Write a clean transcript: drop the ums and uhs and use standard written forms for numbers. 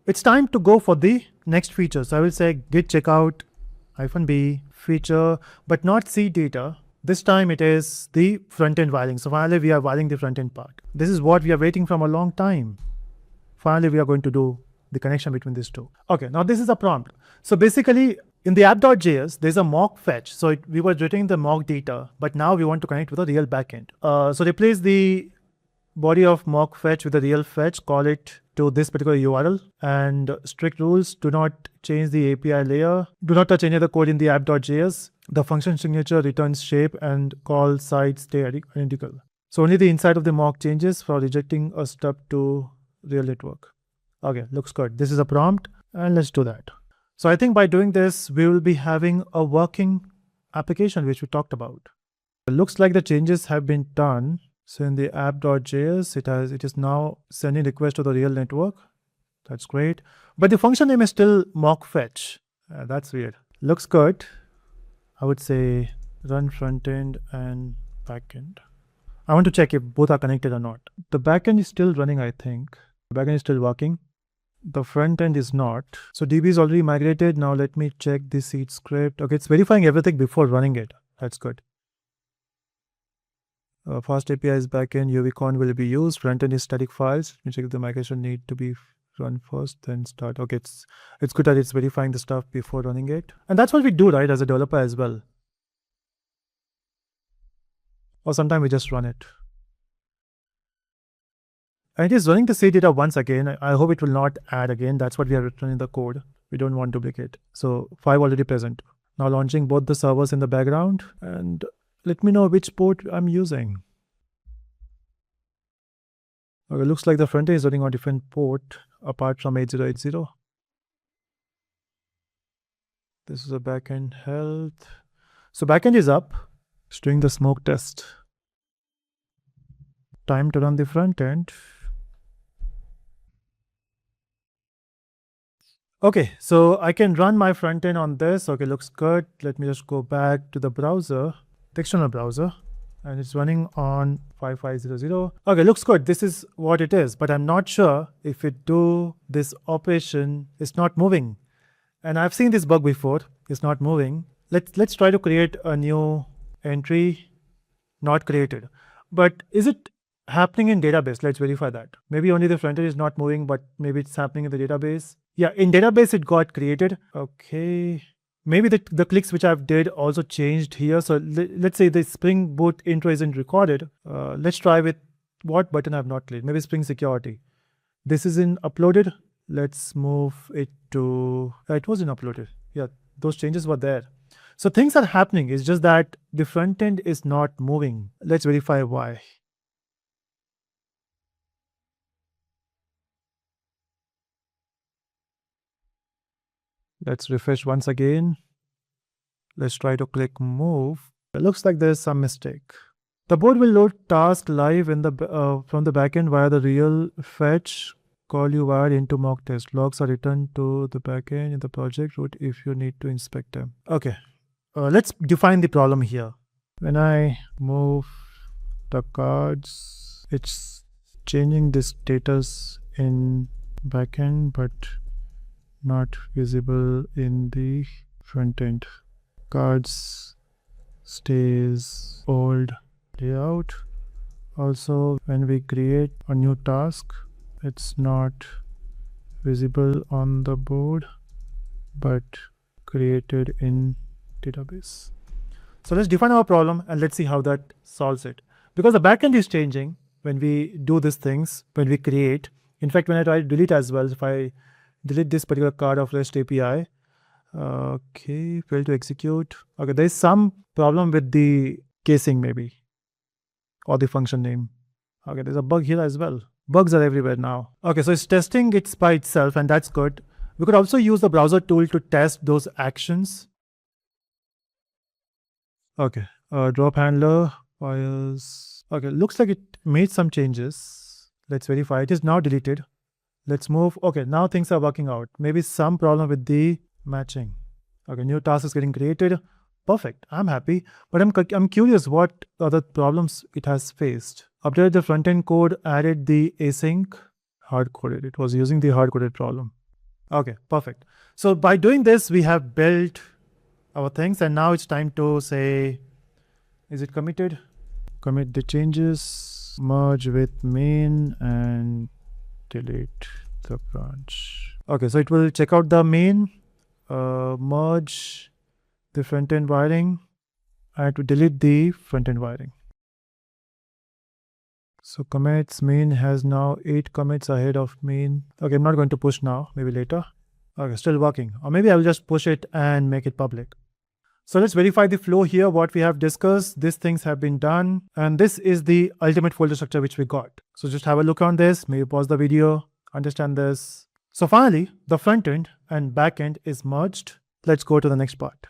It's time to go for the next feature. So I will say git checkout -b feature, but not C data. This time it is the front-end wiring. So finally we are wiring the front-end part. This is what we are waiting from a long time. Finally, we are going to do the connection between these two. Okay, now this is a prompt. So basically in the app.js, there's a mock fetch. So we were returning the mock data, but now we want to connect with a real backend. So replace the body of mock fetch with a real fetch, call it to this particular URL, and strict rules: do not change the API layer, do not touch any other code in the app.js, the function signature returns shape, and call side stay identical. So only the inside of the mock changes for rejecting a stub to real network. Okay, looks good. This is a prompt, and let's do that. So I think by doing this, we will be having a working application which we talked about. It looks like the changes have been done. So in the app.js, it is now sending request to the real network. That's great. But the function name is still mock fetch. That's weird. Looks good. I would say run frontend and backend. I want to check if both are connected or not. The backend is still running, I think. The backend is still working. The front end is not. So DB is already migrated. Now let me check the seed script. Okay, it's verifying everything before running it. That's good. Fast API is backend, UVCon will be used, front end is static files. Let me check if the migration need to be run first, then start. Okay, it's good that it's verifying the stuff before running it. And that's what we do, right, as a developer as well. Or sometimes we just run it. And it is running the seed data once again. I hope it will not add again. That's what we have written in the code. We don't want duplicate. So 5 already present. Now launching both the servers in the background, and let me know which port I'm using. Okay, looks like the front end is running on a different port apart from 8080. This is a backend health. So backend is up. It's doing the smoke test. Time to run the front end. Okay, so I can run my front end on this. Okay, looks good. Let me just go back to the browser, the external browser, and it's running on 5500. Okay, looks good. This is what it is, but I'm not sure if it do this operation, it's not moving. And I've seen this bug before. It's not moving. Let's try to create a new entry, not created. But is it happening in database? Let's verify that. Maybe only the front end is not moving, but maybe it's happening in the database. Yeah, in database it got created. Okay. Maybe the clicks which I've did also changed here. So let's say the Spring Boot intro isn't recorded. Let's try with what button I've not clicked. Maybe Spring Security. This isn't uploaded. Let's move it to, it wasn't uploaded. Yeah, those changes were there. So things are happening. It's just that the front end is not moving. Let's verify why. Let's refresh once again. Let's try to click move. It looks like there's some mistake. The board will load task live in the from the backend via the real fetch call you wired into mock test. Logs are returned to the backend in the project root if you need to inspect them. Okay, let's define the problem here. When I move the cards, it's changing the status in backend, but not visible in the front end. Cards stays old layout. Also, when we create a new task, it's not visible on the board, but created in database. So let's define our problem and let's see how that solves it. Because the backend is changing when we do these things, when we create. In fact, when I try to delete as well, if I delete this particular card of REST API. Okay, failed to execute. Okay, there is some problem with the casing maybe, or the function name. Okay, there's a bug here as well. Bugs are everywhere now. Okay, so it's testing it by itself, and that's good. We could also use the browser tool to test those actions. Okay, drop handler files. Okay, looks like it made some changes. Let's verify. It is now deleted. Let's move. Okay, now things are working out. Maybe some problem with the matching. Okay, new task is getting created. Perfect. I'm happy. But I'm curious what other problems it has faced. Updated the front-end code, added the async, hard-coded. It was using the hard-coded problem. Okay, perfect. So by doing this, we have built our things, and now it's time to say, is it committed? Commit the changes, merge with main, and delete the branch. Okay, so it will check out the main, merge the front-end wiring, and to delete the front-end wiring. So commits, main has now 8 commits ahead of main. Okay, I'm not going to push now, maybe later. Okay, still working. Or maybe I'll just push it and make it public. So let's verify the flow here, what we have discussed. These things have been done. And this is the ultimate folder structure which we got. So just have a look on this, maybe pause the video, understand this. So finally, the front end and back end is merged. Let's go to the next part.